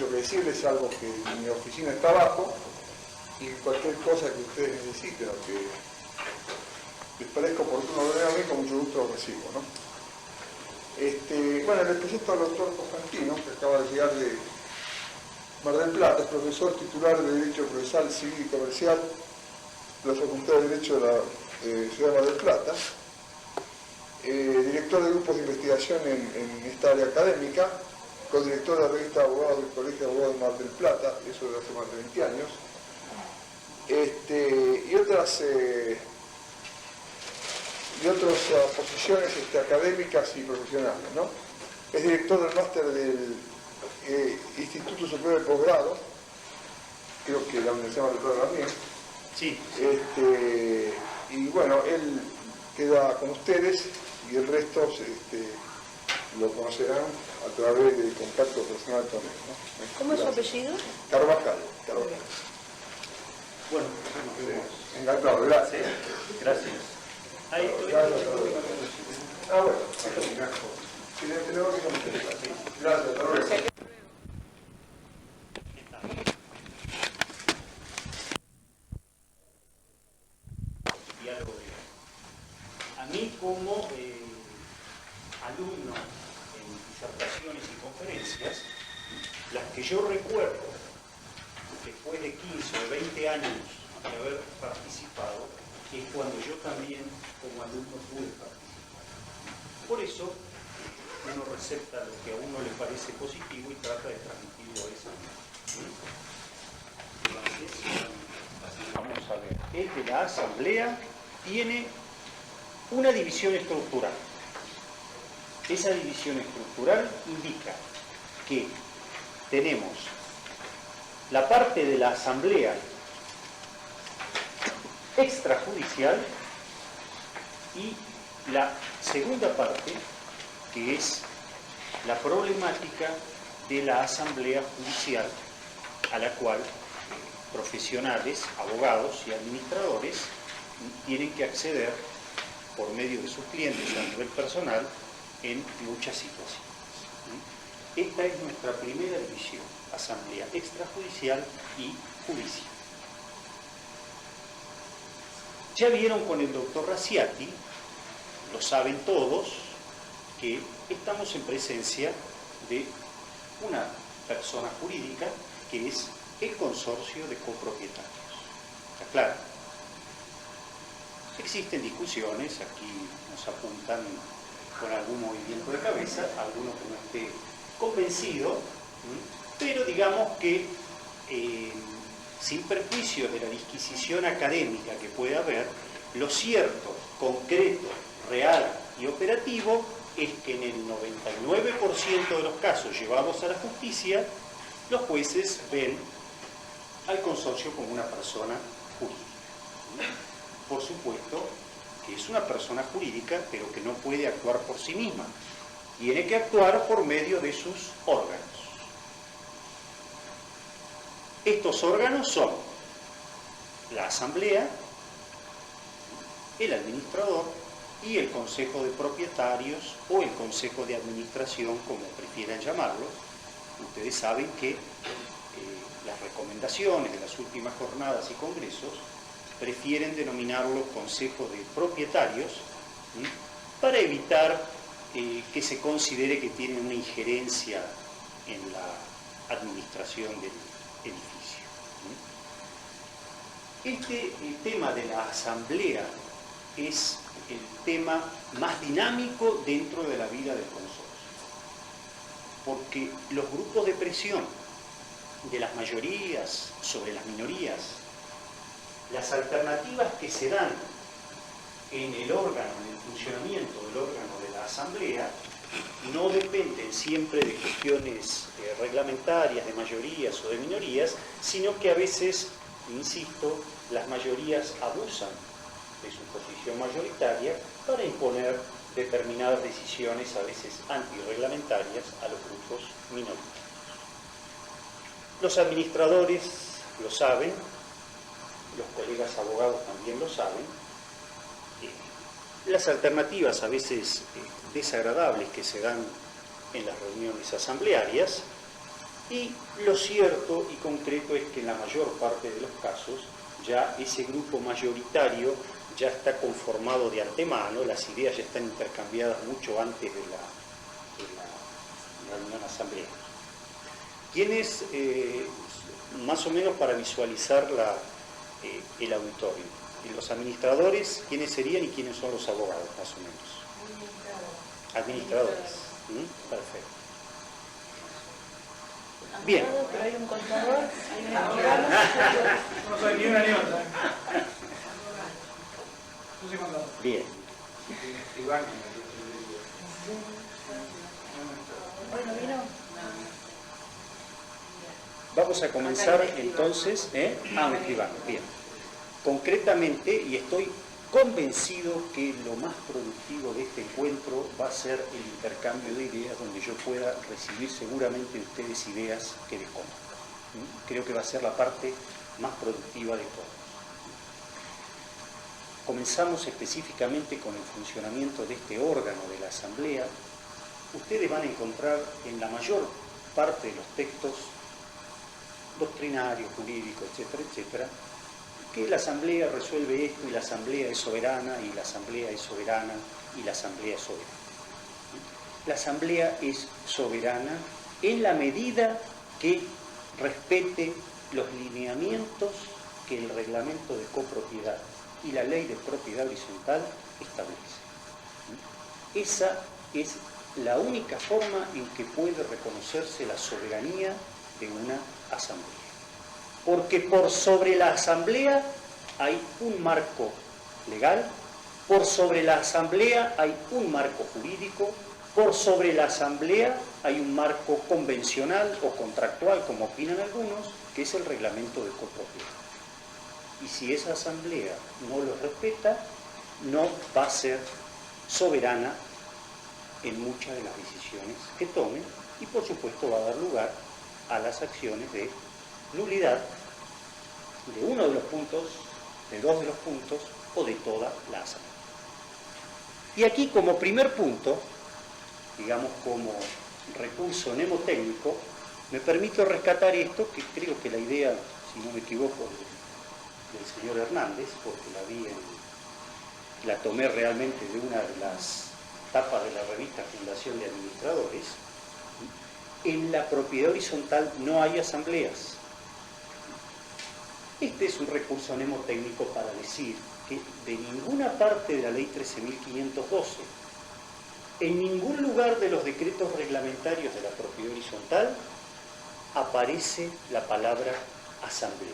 mucho que decirles, algo que mi oficina está abajo, y cualquier cosa que ustedes necesiten o que les parezca oportuno ver a mí, con mucho gusto lo recibo, ¿no? Bueno, les presento al doctor Constantino, que acaba de llegar de Mar del Plata, es profesor titular de Derecho Procesal, Civil y Comercial de la Facultad de Derecho de la Ciudad de Mar del Plata, director de grupos de investigación en esta área académica, codirector de la revista Abogados del Colegio de Abogados de Mar del Plata, eso desde hace más de 20 años, y otras posiciones académicas y profesionales, ¿no? Es director del máster del Instituto Superior de Posgrado, creo que la Universidad de Mar del Plata también. Sí. Y bueno, él queda con ustedes y el resto lo conocerán a través del contacto personal con él, ¿no? ¿Cómo es su apellido? Carvajal. Bueno, Sí, encantado, gracias. gracias. Ahí estoy. Gracias. Bueno, si le tenemos que contestar. Gracias, hasta luego. Diálogo. A mí como alumno en disertaciones y conferencias, las que yo recuerdo después de 15 o 20 años de haber participado, es cuando yo también como alumno pude participar. Por eso uno recepta lo que a uno le parece positivo y trata de transmitirlo a esa manera. Entonces, vamos a ver. Es de la asamblea, tiene una división estructural. Esa división estructural indica que tenemos la parte de la asamblea extrajudicial y la segunda parte, que es la problemática de la asamblea judicial, a la cual profesionales, abogados y administradores tienen que acceder por medio de sus clientes a nivel personal en muchas situaciones. Esta es nuestra primera división, asamblea extrajudicial y judicial. Ya vieron con el doctor Raciati, lo saben todos, que estamos en presencia de una persona jurídica que es el consorcio de copropietarios. ¿Está claro? Existen discusiones, aquí nos apuntan con algún movimiento de cabeza, alguno que no esté convencido, pero digamos que sin perjuicio de la disquisición académica que puede haber, lo cierto, concreto, real y operativo es que en el 99% de los casos llevados a la justicia, los jueces ven al consorcio como una persona jurídica. Por supuesto que es una persona jurídica, pero que no puede actuar por sí misma. Tiene que actuar por medio de sus órganos. Estos órganos son la asamblea, el administrador y el consejo de propietarios o el consejo de administración, como prefieran llamarlo. Ustedes saben que las recomendaciones de las últimas jornadas y congresos prefieren denominarlo consejo de propietarios, para evitar que se considere que tienen una injerencia en la administración del edificio. Este tema de la asamblea es el tema más dinámico dentro de la vida del consorcio, porque los grupos de presión de las mayorías sobre las minorías, las alternativas que se dan en el órgano, en el funcionamiento del órgano de la asamblea, no dependen siempre de cuestiones reglamentarias, de mayorías o de minorías, sino que a veces, insisto, las mayorías abusan de su posición mayoritaria para imponer determinadas decisiones, a veces antirreglamentarias, a los grupos minoritarios. Los administradores lo saben, los colegas abogados también lo saben. Las alternativas a veces desagradables que se dan en las reuniones asamblearias Y lo cierto y concreto es que en la mayor parte de los casos ya ese grupo mayoritario ya está conformado de antemano, las ideas ya están intercambiadas mucho antes de la reunión asamblea. ¿Quiénes, más o menos para visualizar el auditorio? ¿Y los administradores quiénes serían y quiénes son los abogados, más o menos? Administradores. Perfecto. Bien. Pero hay un contador, hay un abogado. No soy ni una ni otra. Yo soy contador. Bien. Iván. Bueno, vino. Vamos a comenzar entonces. Iván, bien. Concretamente, y estoy convencido que lo más productivo de este encuentro va a ser el intercambio de ideas, donde yo pueda recibir seguramente de ustedes ideas que desconozco. Creo que va a ser la parte más productiva de todo. Comenzamos específicamente con el funcionamiento de este órgano de la Asamblea. Ustedes van a encontrar en la mayor parte de los textos doctrinarios, jurídicos, etcétera, etcétera, que la Asamblea resuelve esto y la Asamblea es soberana y la Asamblea es soberana y la Asamblea es soberana. La Asamblea es soberana en la medida que respete los lineamientos que el reglamento de copropiedad y la ley de propiedad horizontal establece. Esa es la única forma en que puede reconocerse la soberanía de una asamblea. Porque por sobre la asamblea hay un marco legal, por sobre la asamblea hay un marco jurídico, por sobre la asamblea hay un marco convencional o contractual, como opinan algunos, que es el reglamento de copropiedad. Y si esa asamblea no lo respeta, no va a ser soberana en muchas de las decisiones que tomen y por supuesto va a dar lugar a las acciones de nulidad de uno de los puntos, de dos de los puntos o de toda la asamblea. Y aquí como primer punto, digamos como recurso mnemotécnico, me permito rescatar esto, que creo que la idea, si no me equivoco, del señor Hernández, porque la tomé realmente de una de las tapas de la revista Fundación de Administradores. En la propiedad horizontal no hay asambleas. Este es un recurso mnemotécnico para decir que de ninguna parte de la ley 13.512, en ningún lugar de los decretos reglamentarios de la propiedad horizontal aparece la palabra asamblea.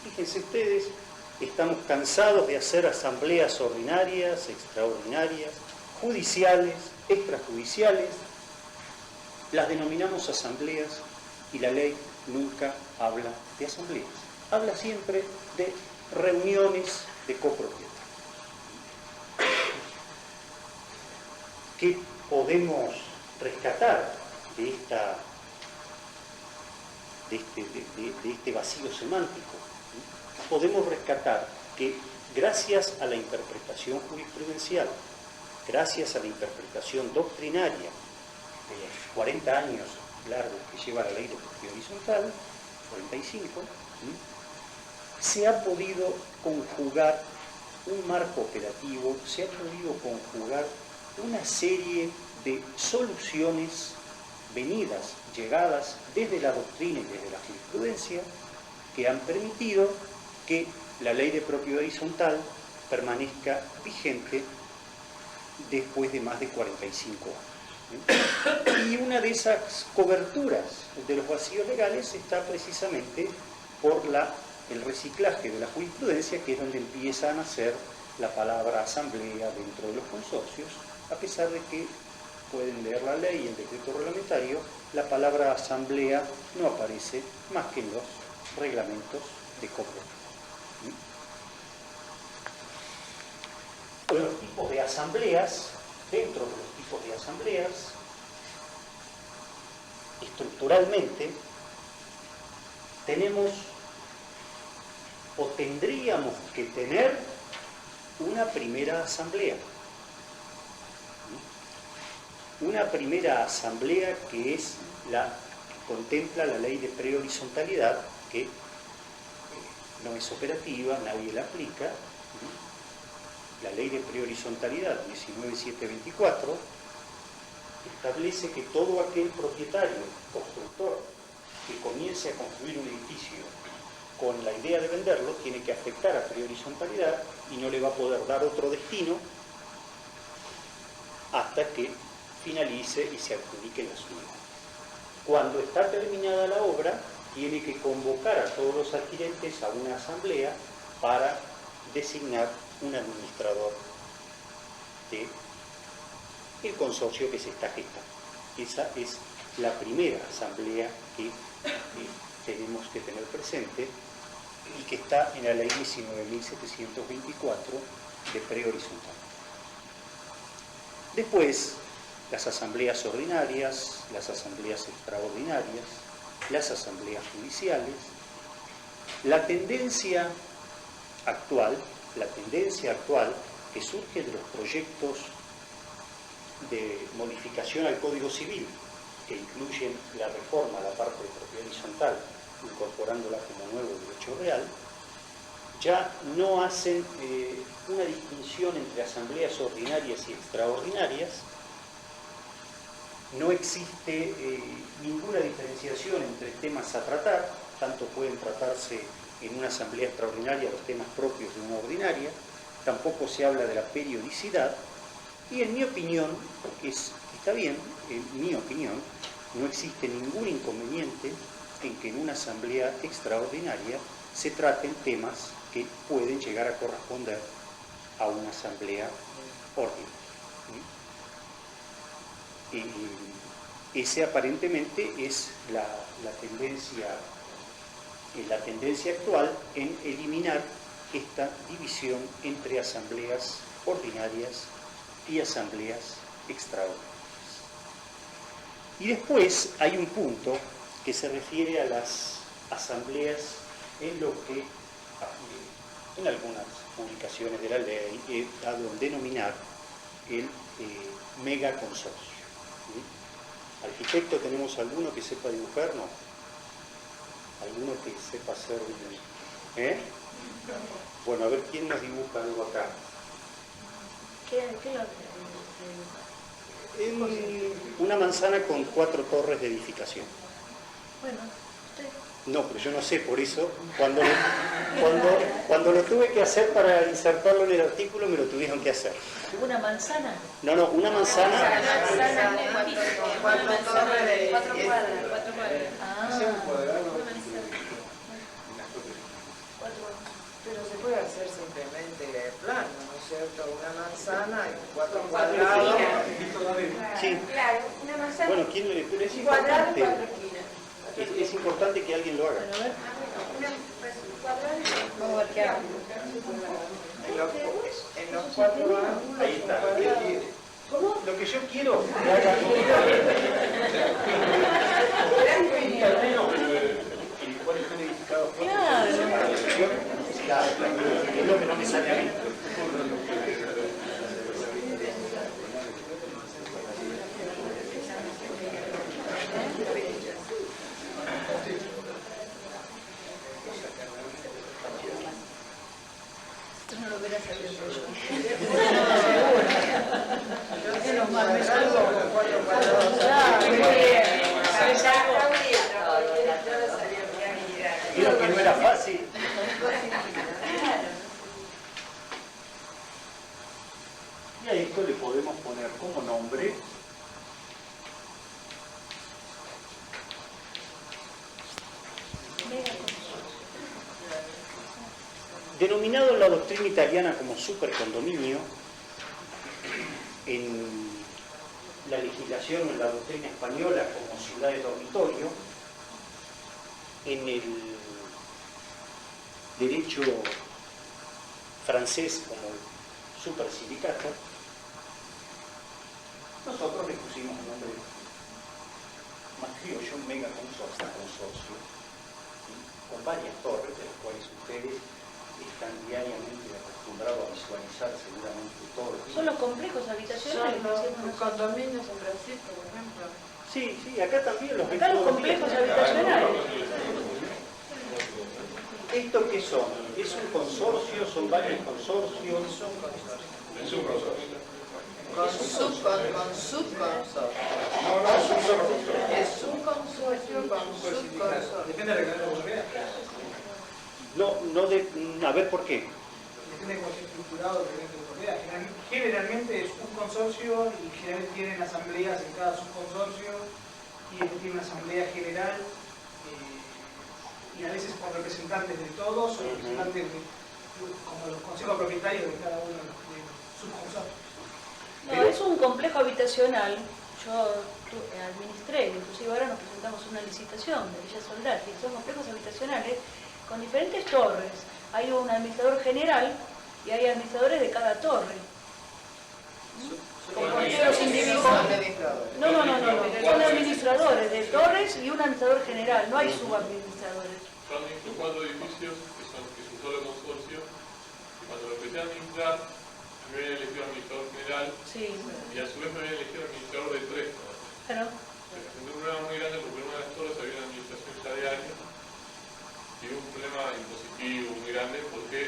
Fíjense ustedes, estamos cansados de hacer asambleas ordinarias, extraordinarias, judiciales, extrajudiciales. Las denominamos asambleas y la ley nunca habla de asambleas. Habla siempre de reuniones de copropiedad. ¿Qué podemos rescatar de este vacío semántico? Podemos rescatar que gracias a la interpretación jurisprudencial, gracias a la interpretación doctrinaria de los 40 años largos que lleva la ley de propiedad horizontal, 45, se ha podido conjugar un marco operativo, se ha podido conjugar una serie de soluciones venidas, llegadas desde la doctrina y desde la jurisprudencia, que han permitido que la ley de propiedad horizontal permanezca vigente después de más de 45 años. Y una de esas coberturas de los vacíos legales está precisamente por el reciclaje de la jurisprudencia, que es donde empieza a nacer la palabra asamblea dentro de los consorcios, a pesar de que pueden leer la ley y el decreto reglamentario, la palabra asamblea no aparece más que en los reglamentos de copropiedad. Los tipos de asambleas, dentro de los tipos de asambleas, estructuralmente, tenemos o tendríamos que tener una primera asamblea. Una primera asamblea que es la contempla la ley de prehorizontalidad, que no es operativa, nadie la aplica. La ley de prehorizontalidad 19724 establece que todo aquel propietario, constructor, que comience a construir un edificio con la idea de venderlo, tiene que afectar a prehorizontalidad y no le va a poder dar otro destino hasta que finalice y se adjudique la suya. Cuando está terminada la obra, tiene que convocar a todos los adquirentes a una asamblea para designar un administrador del consorcio que se está gestando. Esa es la primera asamblea que tenemos que tener presente y que está en la ley 19.724 de prehorizontal. Después, las asambleas ordinarias, las asambleas extraordinarias, las asambleas judiciales. La tendencia actual que surge de los proyectos de modificación al Código Civil, que incluyen la reforma a la parte de propiedad horizontal, incorporándola como nuevo derecho real, ya no hacen una distinción entre asambleas ordinarias y extraordinarias. No existe ninguna diferenciación entre temas a tratar, tanto pueden tratarse en una asamblea extraordinaria los temas propios de una ordinaria, tampoco se habla de la periodicidad, y en mi opinión, está bien, en mi opinión, no existe ningún inconveniente en que en una asamblea extraordinaria se traten temas que pueden llegar a corresponder a una asamblea ordinaria. Ese aparentemente es la tendencia actual en eliminar esta división entre asambleas ordinarias y asambleas extraordinarias. Y después hay un punto que se refiere a las asambleas en lo que en algunas publicaciones de la ley he dado a denominar el megaconsorcio. ¿Arquitecto tenemos alguno que sepa dibujar? No. ¿Alguno que sepa hacer? Bueno, a ver, ¿quién nos dibuja algo acá? ¿Qué lo Una manzana con 4 torres de edificación. Bueno, usted. No, pero yo no sé, por eso, cuando lo tuve que hacer para insertarlo en el artículo, me lo tuvieron que hacer. ¿Una manzana? No, una manzana. Cuatro torres de 4 cuadras. Pero se puede hacer simplemente plano, ¿no es cierto? Una manzana y 4 cuadrados. Sí. Claro, una manzana. Bueno, pero es cuadrado, importante. 4 esquinas. Es importante que alguien lo haga. Bueno, a ver. Cuadrado. Vamos a ver qué hago. En los 4 ángulos. Ahí está. ¿Cómo? Lo que yo quiero que haga el cual están edificados por Claro. es lo que no me sale a mí. Esto no lo hubiera sabido yo. Menos mal, me salgo los 4 cuadrados. Muy bien. ¿Sabes algo? Digo que no era fácil. Y a esto le podemos poner como nombre denominado en la doctrina italiana como supercondominio, en la legislación o en la doctrina española como ciudad de dormitorio, en el derecho francés como supersindicato. Nosotros le pusimos un nombre más criollo, un megaconsorcio, con varias torres, de las cuales ustedes están diariamente acostumbrados a visualizar seguramente todos los días. ¿Son los complejos habitacionales? Son los condominios en Brasil, por ejemplo. Sí, sí, acá también los Acá los complejos habitacionales. ¿Esto qué son? ¿Es un consorcio? ¿Son varios consorcios? Es un consorcio. Con subconsorcio. No, no, es un solo consorcio. Es un consorcio con subconsorcio. Depende del reglamento de la A ver, ¿por qué? Depende de cómo esté estructurado el reglamento de propiedad. Generalmente es un consorcio y generalmente tienen asambleas en cada subconsorcio y este tiene una asamblea general y a veces con representantes de todos o representantes como los consejos propietarios de cada uno de los subconsorcios. No, es un complejo habitacional. Yo administré, inclusive ahora nos presentamos una licitación de Villa Soldati. Son complejos habitacionales con diferentes torres. Hay un administrador general y hay administradores de cada torre. Con consejeros individuos. No. Son administradores de torres y un administrador general. No hay subadministradores. Son estos 4 edificios que es un solo consorcio y cuando lo empecé a administrar me habían elegido administrador general Sí. y a su vez me habían elegido administrador de 3 torres. Claro. Se presentó un problema muy grande porque en una de las torres había una administración ya de años y un problema impositivo muy grande porque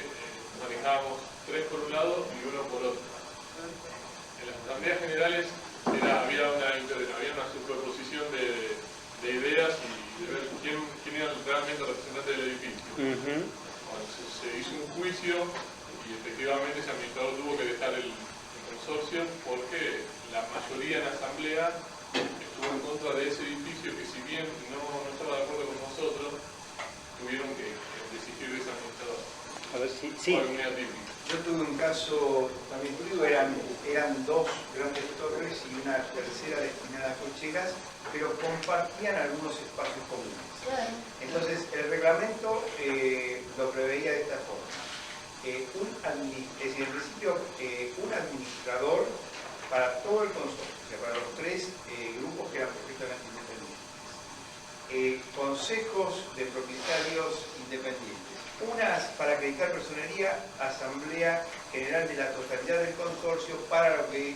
manejábamos 3 por un lado y 1 por otro. En las asambleas generales había una superposición de ideas y de ver quién era realmente el representante del edificio. Bueno, se hizo un juicio y efectivamente ese administrador tuvo que dejar el consorcio porque la mayoría en la asamblea estuvo en contra de ese edificio que si bien no estaba de acuerdo con nosotros, tuvieron que exigir de ese administrador. A ver si... Fue muy atípico. Yo tuve un caso también tuyo, eran 2 grandes torres y una tercera destinada a cocheras, pero compartían algunos espacios comunes. Entonces, el reglamento lo preveía de esta forma. En principio, un administrador para todo el consorcio, o sea, para los 3 grupos que eran perfectamente independientes. Consejos de propietarios independientes. Unas para acreditar personería, asamblea general de la totalidad del consorcio para lo que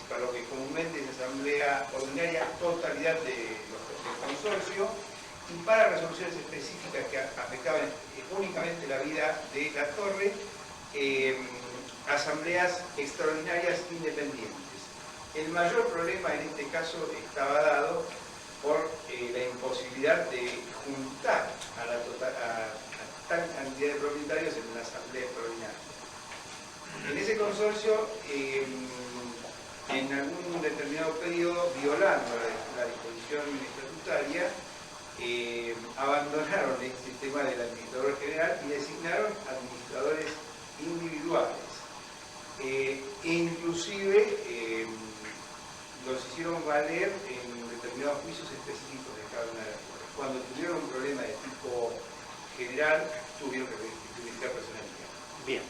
para lo que comúnmente es asamblea ordinaria, totalidad del consorcio, y para resoluciones específicas que afectaban únicamente la vida de la torre, asambleas extraordinarias independientes. El mayor problema en este caso estaba dado por la imposibilidad de juntar a tal cantidad de propietarios en una asamblea extraordinaria. En ese consorcio, en algún determinado periodo, violando la disposición estatutaria, abandonaron el sistema del administrador general y designaron administradores individuales. Inclusive los hicieron valer en determinados juicios específicos de cada una de las torres. Cuando tuvieron un problema de tipo general, tuvieron que verificar personalidad. Bien.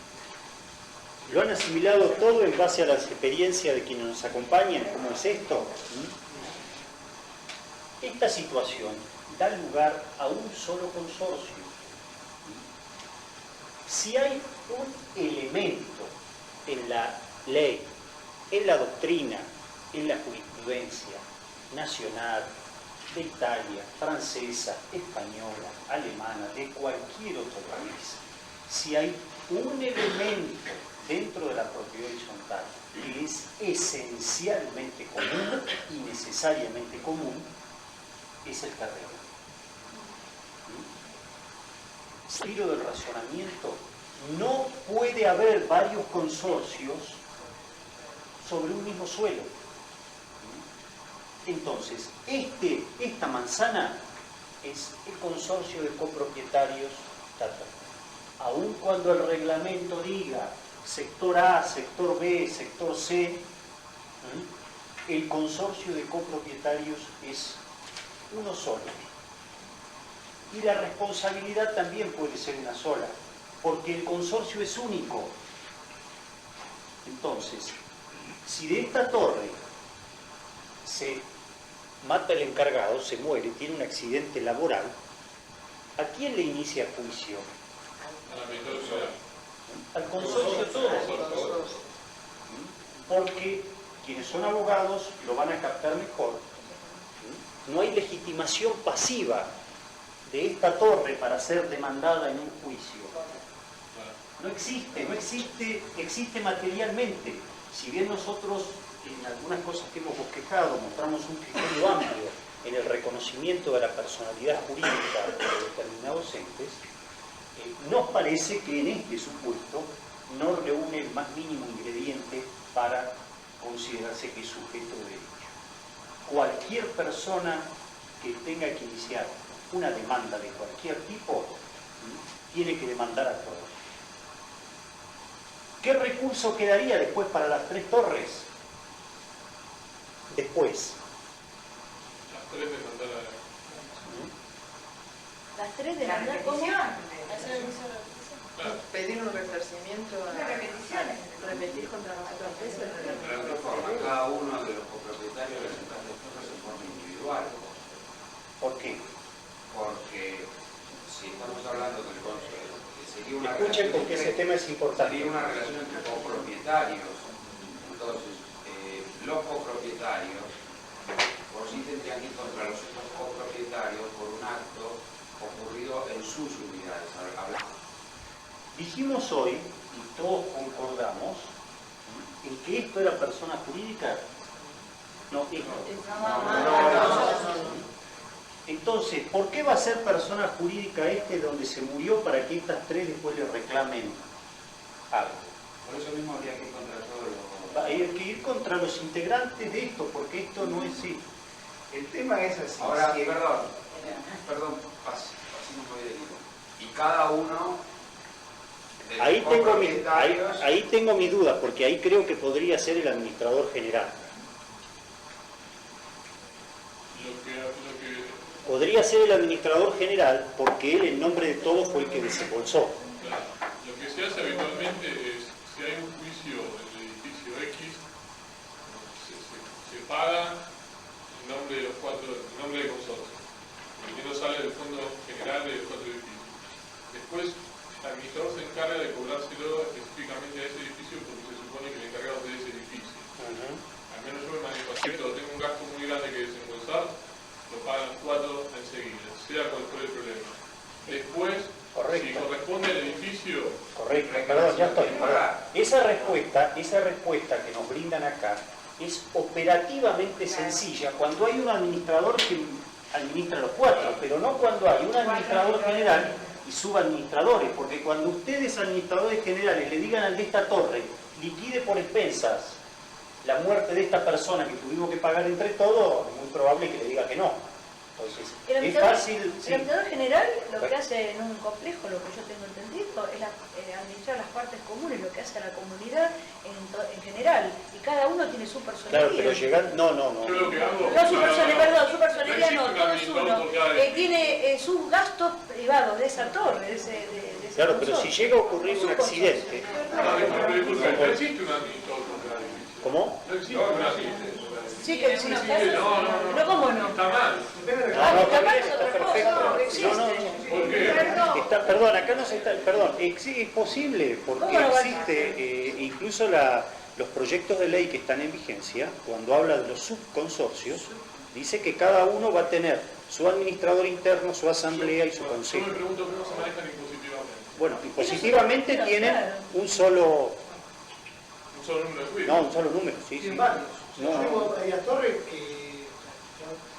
¿Lo han asimilado todo en base a las experiencias de quienes nos acompañan? ¿Cómo es esto? Esta situación da lugar a un solo consorcio. Si hay un elemento en la ley, en la doctrina, en la jurisprudencia nacional, de Italia, francesa, española, alemana, de cualquier otro país, si hay un elemento dentro de la propiedad horizontal que es esencialmente común y necesariamente común, es el terreno. Giro del razonamiento, no puede haber varios consorcios sobre un mismo suelo. Entonces, esta manzana es el consorcio de copropietarios Tata. Aun cuando el reglamento diga sector A, sector B, sector C, el consorcio de copropietarios es uno solo. Y la responsabilidad también puede ser una sola, porque el consorcio es único. Entonces, si de esta torre se mata el encargado, se muere, tiene un accidente laboral, ¿a quién le inicia juicio? Al consorcio todo. Porque quienes son abogados lo van a captar mejor. No hay legitimación pasiva de esta torre para ser demandada en un juicio. No existe, existe materialmente. Si bien nosotros en algunas cosas que hemos bosquejado mostramos un criterio amplio en el reconocimiento de la personalidad jurídica de determinados entes, nos parece que en este supuesto no reúne el más mínimo ingrediente para considerarse que es sujeto de derecho. Cualquier persona que tenga que iniciar una demanda de cualquier tipo tiene que demandar a todos. ¿Qué recurso quedaría después para las tres torres? Después. Las tres demandar a... Las tres de La mandar repetición. hacer el uso de la repetición. Claro. Pedir un resarcimiento a repetir contra las otras veces. Pero de forma, cada uno de los copropietarios de las otras torres en forma individual. ¿Por qué? Porque si estamos hablando del consuelo, sería una Escuchen relación porque entre- ese tema es importante. sería una relación entre copropietarios. Entonces, los copropietarios por sí tendrían que ir contra los otros copropietarios por un acto ocurrido en sus unidades. Dijimos hoy, y todos concordamos, en que esto era persona jurídica. No, esto. Entonces, ¿por qué va a ser persona jurídica este donde se murió para que estas tres después le reclamen algo? Por eso mismo habría que ir contra todos los... Va a haber que ir contra los integrantes de esto, porque esto no es esto. El tema es así. Ahora, si- perdón, así no voy de hilo. Y cada uno de los Ahí copropietarios... tengo mi duda, porque ahí creo que podría ser el administrador general. Lo que Podría ser el administrador general, porque él en nombre de todos fue el que desembolsó. Claro. Lo que se hace habitualmente es, si hay un juicio en el edificio X, se paga en nombre de los cuatro, en nombre del consorcio. El dinero sale del fondo general de los cuatro edificios. Después, el administrador se encarga de cobrárselo específicamente a ese edificio porque se supone que el encargado es de ese edificio. Al menos yo me manejo así, o tengo un gasto muy grande que desembolsar, lo pagan los cuatro enseguida, sea cual fuera el problema. Después, Correcto. si corresponde al edificio, Correcto, perdón, ya estoy. Esa respuesta que nos brindan acá es operativamente sencilla cuando hay un administrador que administra los cuatro, pero no cuando hay un administrador general y subadministradores, porque cuando ustedes, administradores generales, le digan al de esta torre, liquide por expensas la muerte de esta persona que tuvimos que pagar entre todos, es muy probable que le diga que no. Entonces, es fácil... El administrador general lo que hace en un complejo, lo que yo tengo entendido, es administrar las partes comunes, lo que hace a la comunidad en general. Y cada uno tiene su personalidad. Claro, pero llegan... No. yo lo que hago... No, su personalidad, perdón, su personalidad existe no, un todo es administrador uno. por cada edificio. Tiene sus gastos privados de esa torre, de ese Claro, pero si consorcio. llega a ocurrir un Su consorcio. accidente... No existe un administrador por cada edificio. ¿Cómo? No existe un administrador. Sí que existe. No, No, ¿cómo no? Está mal. Ah, No, capaz es está otra cosa, perfecto. no existe. ¿Por qué? Perdón, acá no se está... Perdón, es posible, porque ¿Cómo no va a existe incluso los proyectos de ley que están en vigencia, cuando habla de los subconsorcios, dice que cada uno va a tener su administrador interno, su asamblea y su Yo consejo. me pregunto cómo se manejan impositivamente. Bueno, y positivamente Pero, tienen claro. un solo... Un solo número de juicios. No, un solo número, sí. Tienen varios. No. Yo tengo varias torres que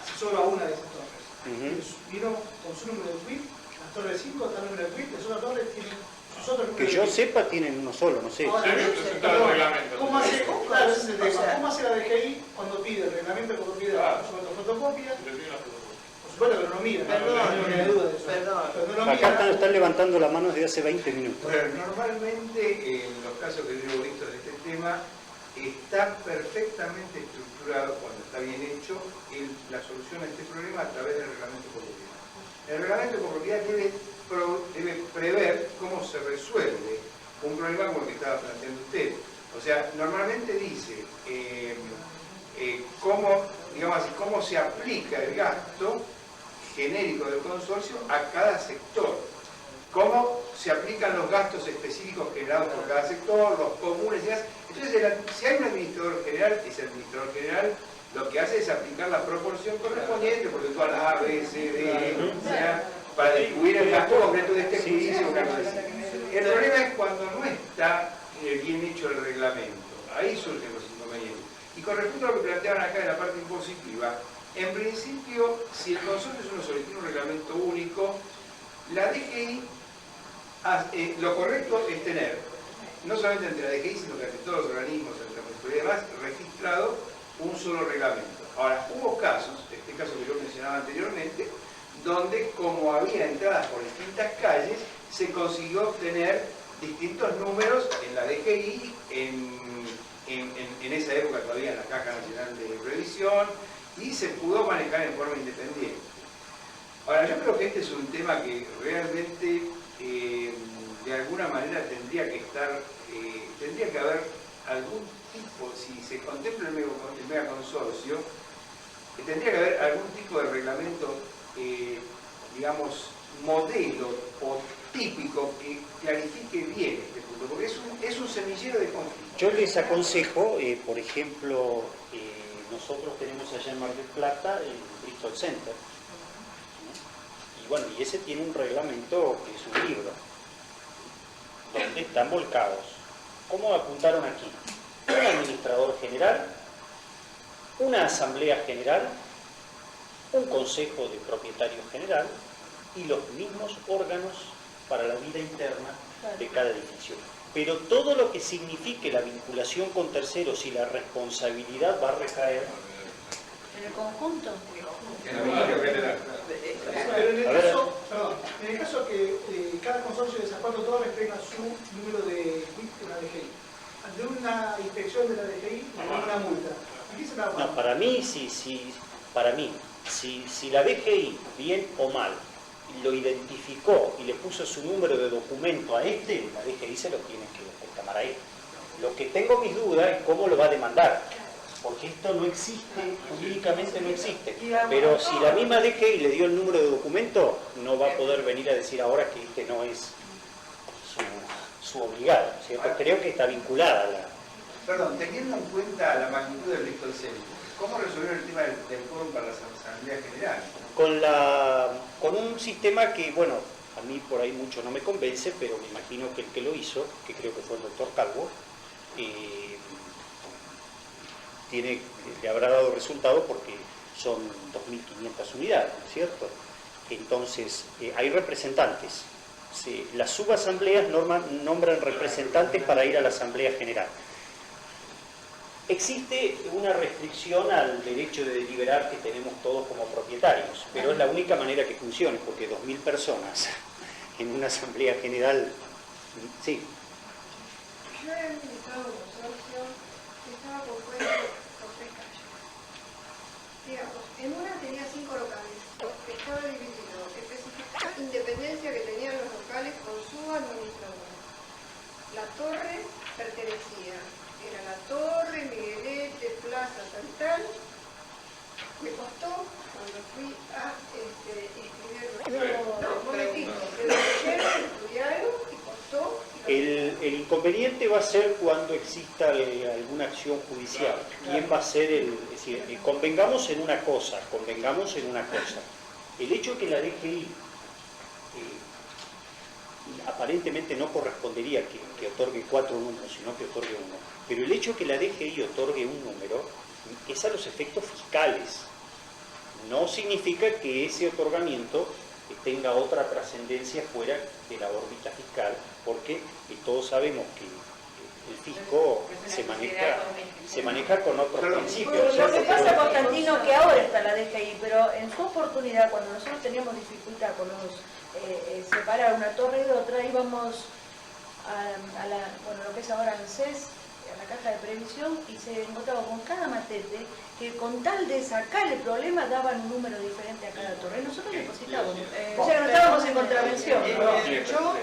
asesoro a una de esas torres. Vino con su número de tweet, las torres 5 está el número de tweet, las otras torres tienen sus otros números Que de yo tweet. sepa tienen uno solo, no sé. Ahora, Se debe presentar el perdón, reglamento. ¿Cómo hace, claro, ese es el O tema. sea, ¿Cómo hace la DGI cuando pide el reglamento de propiedad? Por supuesto, fotocopia, Le pido una fotocopia. por supuesto que no lo mira, Perdón, no tiene duda de eso. perdón. Pero no lo Acá mira. están levantando la mano desde hace 20 minutos. Bueno, normalmente en los casos que yo he visto de este tema está perfectamente estructurado, cuando está bien hecho, la solución a este problema a través del reglamento de copropiedad. El reglamento de copropiedad debe prever cómo se resuelve un problema como el que estaba planteando usted. O sea, normalmente dice cómo, digamos así, cómo se aplica el gasto genérico del consorcio a cada sector. Cómo se aplican los gastos específicos generados por cada sector, los comunes y demás. Entonces, si hay un administrador general, ese administrador general lo que hace es aplicar la proporción correspondiente, porcentual A, B, C, D, E, para distribuir el gasto completo de este juicio. El problema es cuando no está bien hecho el reglamento. Ahí surgen los inconvenientes. Y con respecto a lo que planteaban acá en la parte impositiva, en principio, si el consorcio es uno solo y tiene un reglamento único, la DGI, lo correcto es tener, no solamente entre la DGI, sino que entre todos los organismos, entre la municipalidad y demás, registrado un solo reglamento. Ahora, hubo casos, este caso que yo mencionaba anteriormente, donde como había entradas por distintas calles, se consiguió obtener distintos números en la DGI, en esa época todavía en la Caja Nacional de Previsión, y se pudo manejar en forma independiente. Ahora, yo creo que este es un tema que realmente de alguna manera tendría que haber algún tipo, si se contempla el megaconsorcio, tendría que haber algún tipo de reglamento, digamos, modelo o típico que clarifique bien este punto, porque es un semillero de conflicto. Yo les aconsejo, por ejemplo, nosotros tenemos allá en Mar del Plata el Bristol Center, y bueno, y ese tiene un reglamento que es un libro, donde están volcados. ¿Cómo apuntaron aquí? Un administrador general, una asamblea general, un consejo de propietarios general y los mismos órganos para la vida interna de cada edificio. Pero todo lo que signifique la vinculación con terceros y la responsabilidad va a recaer ¿En el conjunto? En el ministerio general. Pero en el caso que cada consorcio de San Juan de Torres tenga su número de la DGI, ante una inspección de la DGI, una multa, ¿qué se va a pagar? No, para mí, si la DGI, bien o mal, lo identificó y le puso su número de documento a este, la DGI se lo tiene que reclamar a él. Lo que tengo mis dudas es cómo lo va a demandar, porque esto no existe, jurídicamente no existe. Pero si la misma DGI le dio el número de documento, no va a poder venir a decir ahora que este no es su obligado, ¿cierto? Creo que está vinculada a la... Perdón, teniendo en cuenta la magnitud del Bristol Center, ¿cómo resolvieron el tema del quórum para la Asamblea General? Con un sistema que, bueno, a mí por ahí mucho no me convence, pero me imagino que el que lo hizo, que creo que fue el doctor Calvo, le habrá dado resultado porque son 2.500 unidades, ¿no es cierto? Entonces, hay representantes. Las subasambleas nombran representantes para ir a la Asamblea General. Existe una restricción al derecho de deliberar que tenemos todos como propietarios, pero es la única manera que funcione, porque 2.000 personas en una Asamblea General... Sí. Yo he administrado un consorcio que estaba compuesto por 3 calles. Digamos, en una tenía 5 locales, estaba dividido, especificaba la independencia que tenían los locales con su administrador. La torre pertenecía, era la torre, Miguelete, Plaza, tal. Me costó, cuando fui a escribir un momentito, pero estudiaron y costó. El inconveniente va a ser cuando exista alguna acción judicial. ¿Quién va a ser el...? Es decir, convengamos en una cosa. El hecho que la DGI aparentemente no correspondería que otorgue 4 números, sino que otorgue uno. Pero el hecho que la DGI otorgue un número es a los efectos fiscales. No significa que ese otorgamiento tenga otra trascendencia fuera de la órbita fiscal, porque todos sabemos que el fisco se maneja con otros principios. Lo que pasa, Constantino, que ahora está la DGI, pero en su oportunidad, cuando nosotros teníamos dificultad con separar una torre de otra, íbamos a lo que es ahora ANSES, a la caja de previsión, y se encontraba con cada matete que con tal de sacar el problema daban un número diferente a cada torre. Y nosotros depositábamos. O sea, no estábamos en contravención. Yo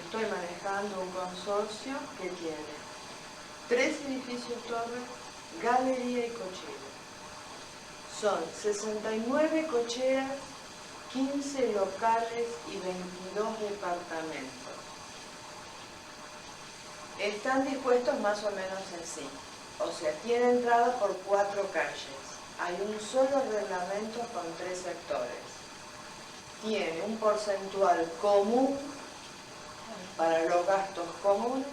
estoy manejando un consorcio que tiene 3 edificios torres, galería y cochera. Son 69 cocheras 15 locales y 22 departamentos. Están dispuestos más o menos en sí. O sea, tiene entrada por 4 calles. Hay un solo reglamento con 3 sectores. Tiene un porcentual común para los gastos comunes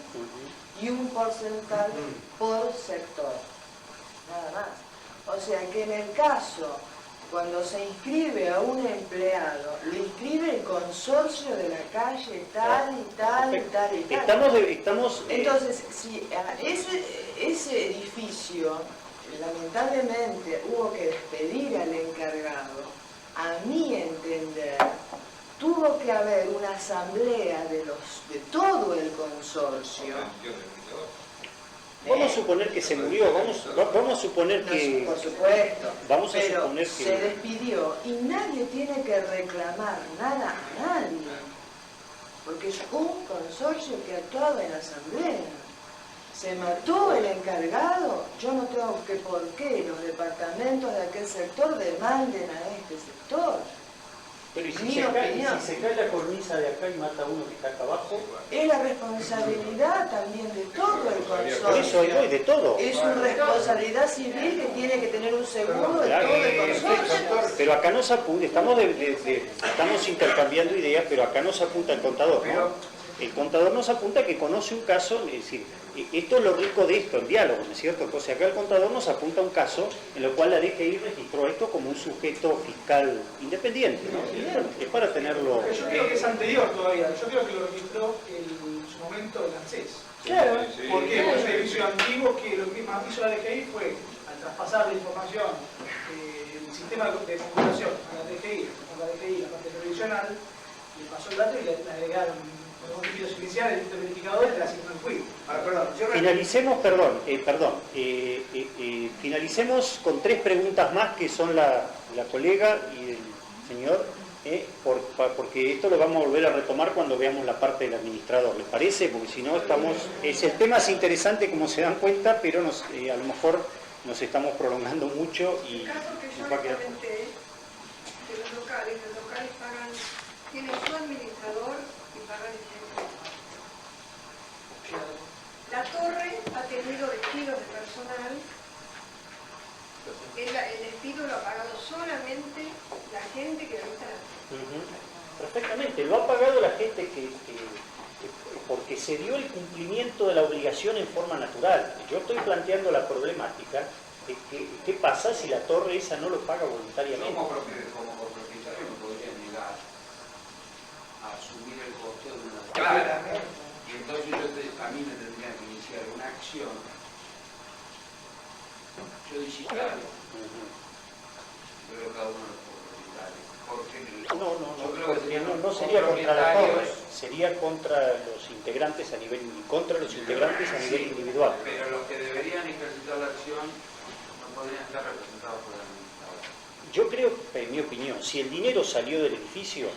y un porcentual por sector. Nada más. O sea que en el caso, cuando se inscribe a un empleado, lo inscribe el consorcio de la calle tal y tal y tal y tal. Entonces, si ese edificio, lamentablemente, hubo que despedir al encargado, a mi entender, tuvo que haber una asamblea de todo el consorcio. Vamos a suponer que se murió, vamos a suponer que... Por supuesto, vamos a pero suponer que... se despidió y nadie tiene que reclamar nada a nadie, porque es un consorcio que actuaba en asamblea. Se mató el encargado, yo no tengo que por qué los departamentos de aquel sector demanden a este sector. Pero ¿y si Mi se cae opinión. la cornisa de acá y mata a uno que está acá abajo? Es la responsabilidad también de todo el consorcio. Por eso hoy voy, de todo. Es una responsabilidad civil que tiene que tener un seguro de Claro, todo el consorcio. pero acá nos apunta, estamos intercambiando ideas, pero acá nos apunta el contador, ¿no? El contador nos apunta que conoce un caso, es decir, esto es lo rico de esto, el diálogo, ¿no es cierto? Entonces acá el contador nos apunta un caso en el cual la DGI registró esto como un sujeto fiscal independiente, ¿no? Es para tenerlo... Pero yo creo que es anterior todavía, yo creo que lo registró en su momento el ANSES. Claro. Porque es un servicio antiguo que lo que más hizo la DGI fue, al traspasar la información del sistema de computación a la DGI, la parte previsional, le pasó el dato y le agregaron los requisitos iniciales del verificador y le asignaron el FUI. Finalicemos con 3 preguntas más que son la colega y el señor, porque esto lo vamos a volver a retomar cuando veamos la parte del administrador, ¿les parece? Porque si no el tema es interesante como se dan cuenta, pero a lo mejor nos estamos prolongando mucho y El caso que yo nos va a quedar... comenté de los locales tienen su administrador y pagan el tiempo. La torre ha tenido despidos de personal. El despido lo ha pagado solamente la gente que habita la torre. Perfectamente, lo ha pagado la gente porque se dio el cumplimiento de la obligación en forma natural. Yo estoy planteando la problemática de qué pasa si la torre esa no lo paga voluntariamente. Como copropietario no podría negar a asumir el costo de una torre. Claramente. Y entonces a mí me tendrían que iniciar una acción judicial. Pero cada uno de los copropietarios. No sería contra la torre, sería contra los integrantes a nivel individual. Pero los que deberían ejercitar la acción no podrían estar representados por el administrador. Yo creo, en mi opinión, si el dinero salió del edificio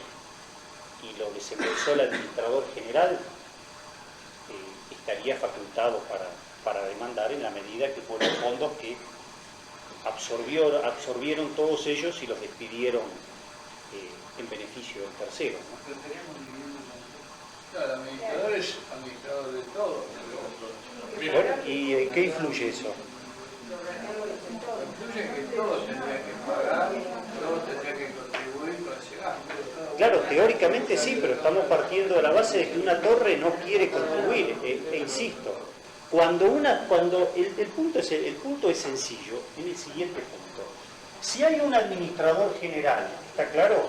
y lo desembolsó el administrador general, estaría facultado para demandar en la medida que fueron fondos que absorbieron todos ellos y los despidieron en beneficio del tercero, ¿no? Claro, el administrador es administrador de todo. Bueno, ¿y en qué influye eso? Influye que todos tendrían que pagar, todos tendrían que contribuir con ese gasto. Claro, teóricamente sí, pero estamos partiendo de la base de que una torre no quiere contribuir, e insisto, el punto es sencillo en el siguiente punto. Si hay un administrador general, ¿está claro?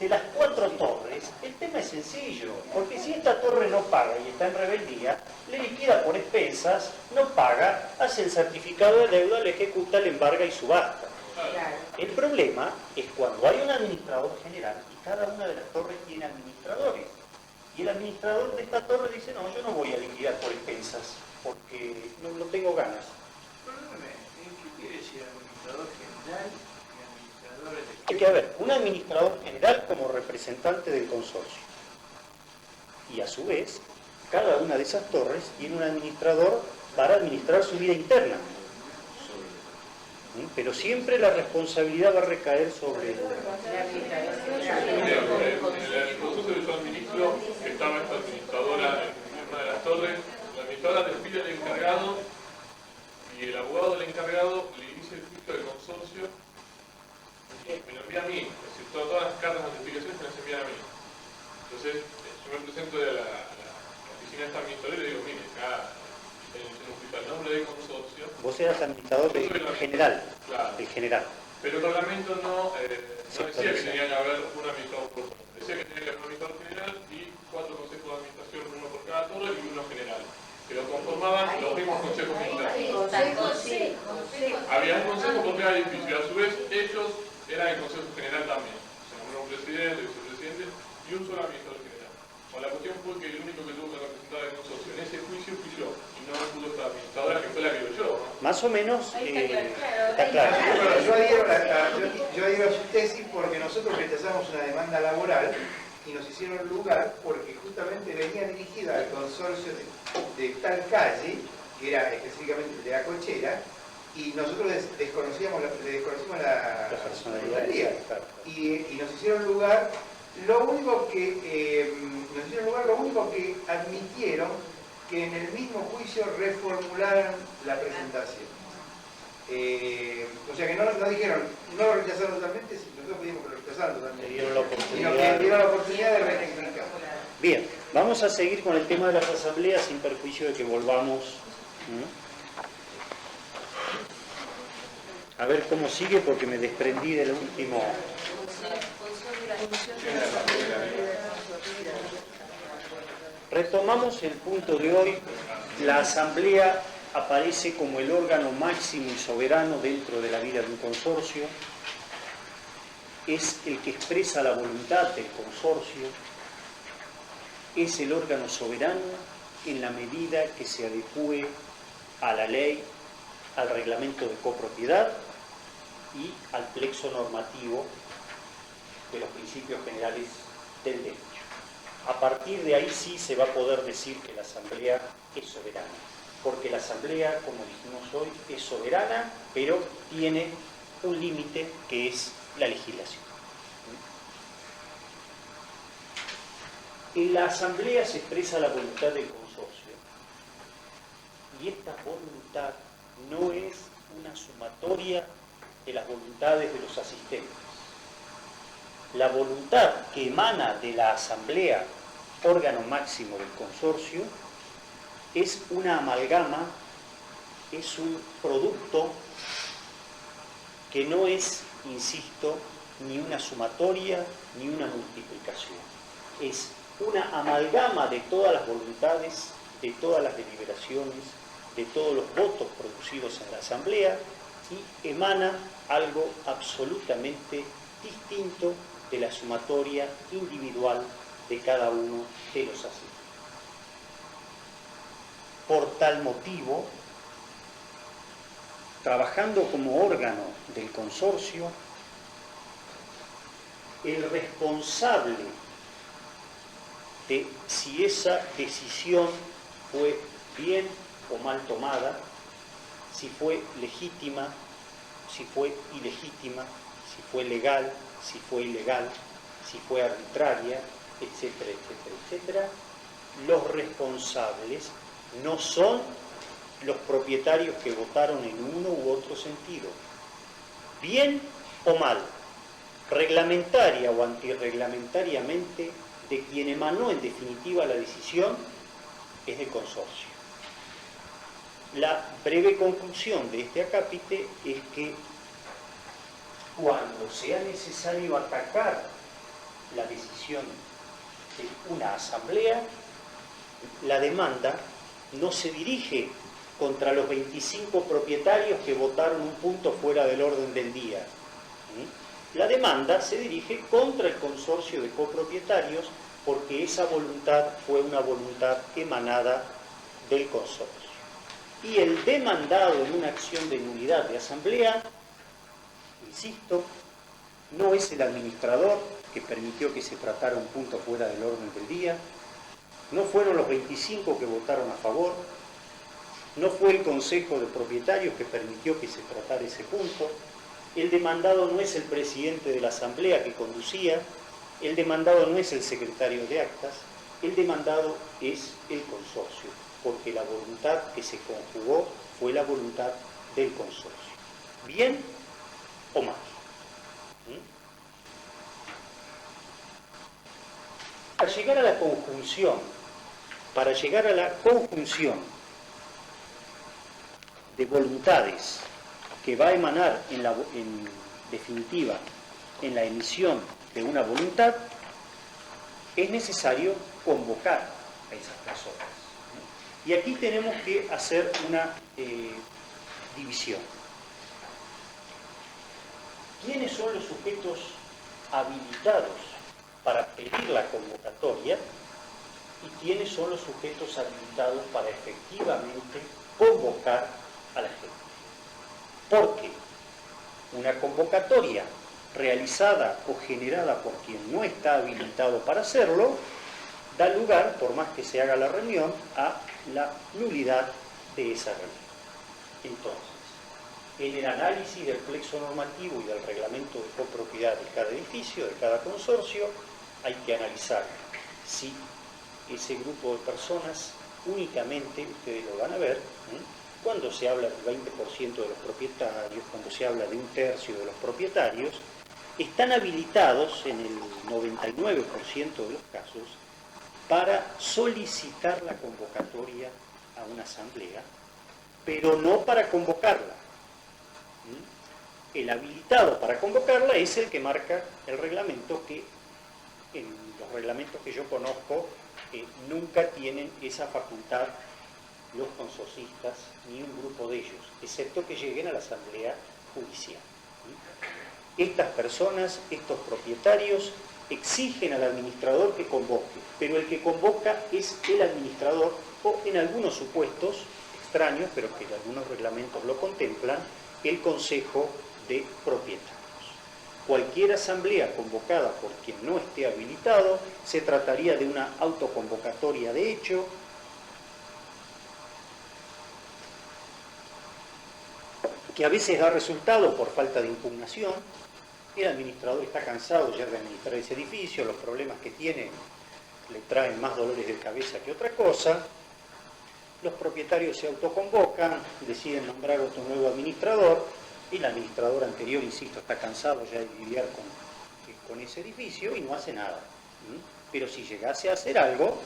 De las 4 torres, el tema es sencillo, porque si esta torre no paga y está en rebeldía, le liquida por expensas, no paga, hace el certificado de deuda, le ejecuta, le embarga y subasta. El problema es cuando hay un administrador general y cada una de las torres tiene administradores. Y el administrador de esta torre dice, no, yo no voy a liquidar por expensas, porque no tengo ganas. Perdóname, ¿qué quiere decir administrador general y administradores de... Hay que haber un administrador general como representante del consorcio. Y a su vez, cada una de esas torres tiene un administrador para administrar su vida interna. Pero siempre la responsabilidad va a recaer sobre el... En el proceso que yo administro, estaba esta administradora en una de las torres, la administradora despide al encargado y el abogado del encargado le inicia el juicio del consorcio y me lo envía a mí, es decir, todas las cartas de notificaciones me las envían a mí. Entonces, yo me presento a la oficina de esta administradora y le digo, mire, acá en el nombre del consorcio. Vos eras administrador del general. Claro. El general. Pero el reglamento no decía que tenía que haber un administrador por torre. Decía que tenía que haber un administrador general y 4 consejos de administración, uno por cada torre y uno general. Que lo conformaban los mismos consejos militares. Había un consejo por cada edificio y a su vez ellos eran el consejo general también. O sea, un presidente, vicepresidente y un solo administrador general. Bueno, la cuestión fue que el único que tuvo que representar el consorcio en ese juicio fui yo. Y no pudo esta administradora que fue la que lo yo, ¿no? Más o menos está claro. Bueno, yo adhiero a su tesis porque nosotros rechazamos una demanda laboral y nos hicieron lugar porque justamente venía dirigida al consorcio de tal calle, que era específicamente el de la Cochera, y nosotros desconocimos la personalidad. Y nos hicieron lugar, lo único que admitieron que en el mismo juicio reformularan la presentación. O sea que no dijeron, no lo rechazaron totalmente, nosotros pedimos que lo rechazaran totalmente. Y nos dieron la oportunidad de rectificar. Bien, vamos a seguir con el tema de las asambleas sin perjuicio de que volvamos. A ver cómo sigue porque me desprendí del último. Retomamos el punto de hoy. La asamblea aparece como el órgano máximo y soberano dentro de la vida de un consorcio. Es el que expresa la voluntad del consorcio. Es el órgano soberano en la medida que se adecue a la ley, al reglamento de copropiedad y al plexo normativo de los principios generales del derecho. A partir de ahí sí se va a poder decir que la asamblea es soberana, porque la asamblea, como dijimos hoy, es soberana, pero tiene un límite que es la legislación. En la asamblea se expresa la voluntad del consorcio y esta voluntad no es una sumatoria de las voluntades de los asistentes. La voluntad que emana de la asamblea, órgano máximo del consorcio, es una amalgama, es un producto que no es, insisto, ni una sumatoria ni una multiplicación. Es una amalgama de todas las voluntades, de todas las deliberaciones, de todos los votos producidos en la asamblea y emana algo absolutamente distinto de la sumatoria individual de cada uno de los asistentes. Por tal motivo, trabajando como órgano del consorcio, el responsable de si esa decisión fue bien o mal tomada, si fue legítima, si fue ilegítima, si fue legal, si fue ilegal, si fue arbitraria, etcétera, etcétera, etcétera. Los responsables no son los propietarios que votaron en uno u otro sentido. Bien o mal, reglamentaria o antirreglamentariamente, de quien emanó en definitiva la decisión es del consorcio. La breve conclusión de este acápite es que cuando sea necesario atacar la decisión de una asamblea, la demanda no se dirige contra los 25 propietarios que votaron un punto fuera del orden del día. La demanda se dirige contra el consorcio de copropietarios porque esa voluntad fue una voluntad emanada del consorcio. Y el demandado en una acción de nulidad de asamblea, insisto, no es el administrador que permitió que se tratara un punto fuera del orden del día, no fueron los 25 que votaron a favor, No fue el Consejo de Propietarios que permitió que se tratara ese punto. El demandado no es el presidente de la asamblea que conducía, el demandado no es el secretario de actas, el demandado es el consorcio, porque la voluntad que se conjugó fue la voluntad del consorcio. ¿Bien o mal? Al llegar a la conjunción, para llegar a la conjunción de voluntades que va a emanar en definitiva en la emisión de una voluntad, es necesario convocar a esas personas. Y aquí tenemos que hacer una división. ¿Quiénes son los sujetos habilitados para pedir la convocatoria y quiénes son los sujetos habilitados para efectivamente convocar a la gente? Porque una convocatoria realizada o generada por quien no está habilitado para hacerlo, da lugar, por más que se haga la reunión, a la nulidad de esa reunión. Entonces, en el análisis del plexo normativo y del reglamento de copropiedad de cada edificio, de cada consorcio, hay que analizar si ese grupo de personas únicamente, ustedes lo van a ver, cuando se habla del 20% de los propietarios, cuando se habla de 1/3 de los propietarios, están habilitados en el 99% de los casos para solicitar la convocatoria a una asamblea, pero no para convocarla. El habilitado para convocarla es el que marca el reglamento, que en los reglamentos que yo conozco nunca tienen esa facultad los consorcistas ni un grupo de ellos, excepto que lleguen a la asamblea judicial. Estas personas, estos propietarios, exigen al administrador que convoque, pero el que convoca es el administrador, o en algunos supuestos extraños, pero que algunos reglamentos lo contemplan, el consejo de propietarios. Cualquier asamblea convocada por quien no esté habilitado se trataría de una autoconvocatoria de hecho, que a veces da resultado por falta de impugnación. El administrador está cansado ya de administrar ese edificio, los problemas que tiene le traen más dolores de cabeza que otra cosa. Los propietarios se autoconvocan, deciden nombrar otro nuevo administrador, y el administrador anterior, insisto, está cansado ya de lidiar con ese edificio y no hace nada. Pero si llegase a hacer algo,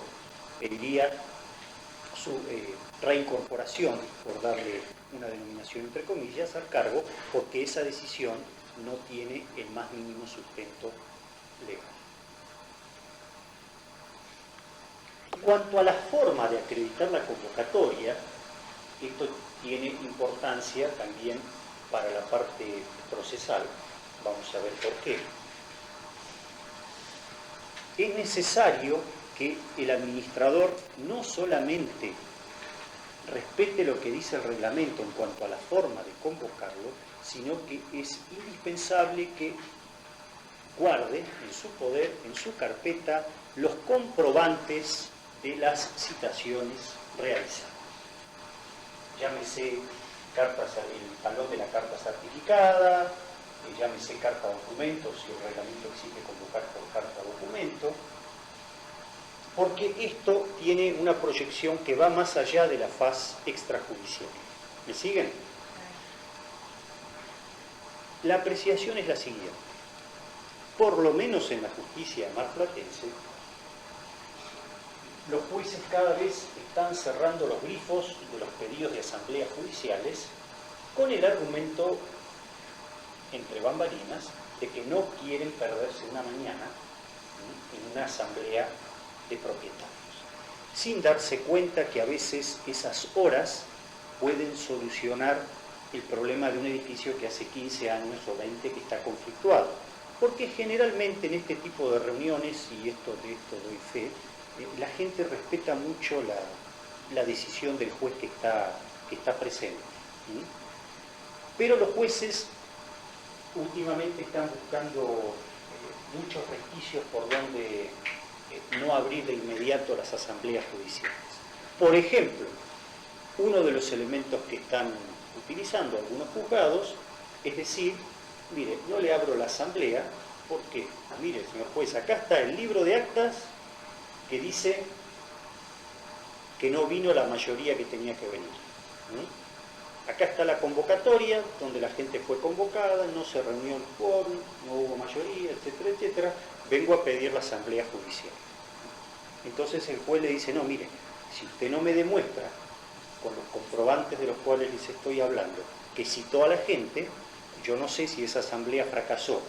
pediría su reincorporación, por darle una denominación entre comillas, al cargo, porque esa decisión no tiene el más mínimo sustento legal. En cuanto a la forma de acreditar la convocatoria, esto tiene importancia también para la parte procesal. Vamos a ver por qué. Es necesario que el administrador no solamente respete lo que dice el reglamento en cuanto a la forma de convocarlo, sino que es indispensable que guarde en su poder, en su carpeta, los comprobantes de las citaciones realizadas. Llámese el talón de la carta certificada, llámese carta documento, si el reglamento exige convocar por carta documento, porque esto tiene una proyección que va más allá de la faz extrajudicial. ¿Me siguen? La apreciación es la siguiente. Por lo menos en la justicia marplatense, los jueces cada vez están cerrando los grifos de los pedidos de asambleas judiciales con el argumento, entre bambalinas, de que no quieren perderse una mañana en una asamblea de propietarios, sin darse cuenta que a veces esas horas pueden solucionar el problema de un edificio que hace 15 años o 20 que está conflictuado. Porque generalmente en este tipo de reuniones, y de esto doy fe, la gente respeta mucho la decisión del juez que está presente. Pero los jueces últimamente están buscando muchos resquicios por donde no abrir de inmediato las asambleas judiciales. Por ejemplo, uno de los elementos que están utilizando algunos juzgados es decir, mire, no le abro la asamblea porque, mire, señor juez, acá está el libro de actas que dice que no vino la mayoría que tenía que venir. Acá está la convocatoria, donde la gente fue convocada, no se reunió el quórum, no hubo mayoría, etcétera, etcétera. Vengo a pedir la asamblea judicial. Entonces el juez le dice, no, mire, si usted no me demuestra, con los comprobantes de los cuales les estoy hablando, que citó a la gente, yo no sé si esa asamblea fracasó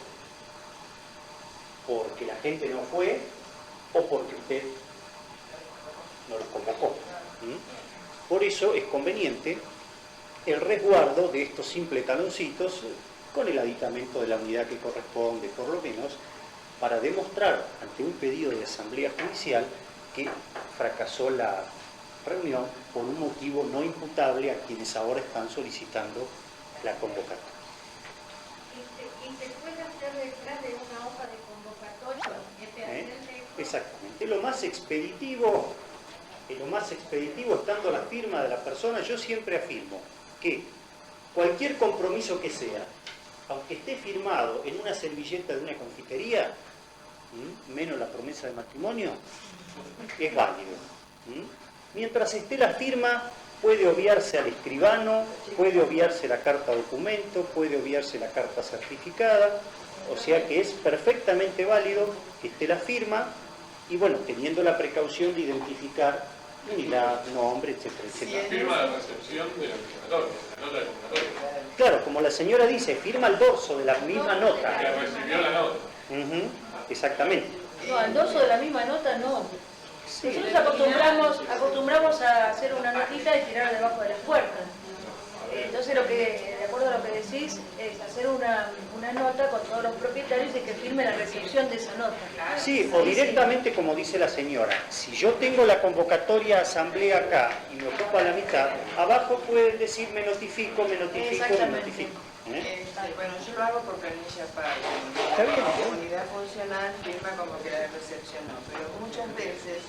porque la gente no fue o porque usted no los convocó. Por eso es conveniente el resguardo de estos simples taloncitos con el aditamento de la unidad que corresponde, por lo menos, para demostrar ante un pedido de asamblea judicial que fracasó la reunión por un motivo no imputable a quienes ahora están solicitando la convocatoria. ¿Y se puede hacer detrás de una hoja de convocatoria? Exactamente. Lo más expeditivo, estando la firma de la persona, yo siempre afirmo que cualquier compromiso que sea, aunque esté firmado en una servilleta de una confitería, menos la promesa de matrimonio, es válido. Mientras esté la firma, puede obviarse al escribano, puede obviarse la carta documento, puede obviarse la carta certificada, o sea que es perfectamente válido que esté la firma y bueno, teniendo la precaución de identificar unidad, nombre, etcétera, etcétera. La firma de recepción de la convocatoria, la nota de convocatoria. Claro, como la señora dice, firma el dorso de la misma nota. Que recibió la nota. Exactamente. No, al dorso de la misma nota no. Sí. Nosotros acostumbramos a hacer una notita y tirar debajo de las puertas. Entonces, de acuerdo a lo que decís, es hacer una nota con todos los propietarios y que firme la recepción de esa nota. Sí, o directamente como dice la señora, si yo tengo la convocatoria asamblea acá y me ocupa la mitad, abajo pueden decir me notifico. Bueno, yo lo hago por planilla paga. Está bien. La unidad funcional firma como que la recepcionó, pero muchas veces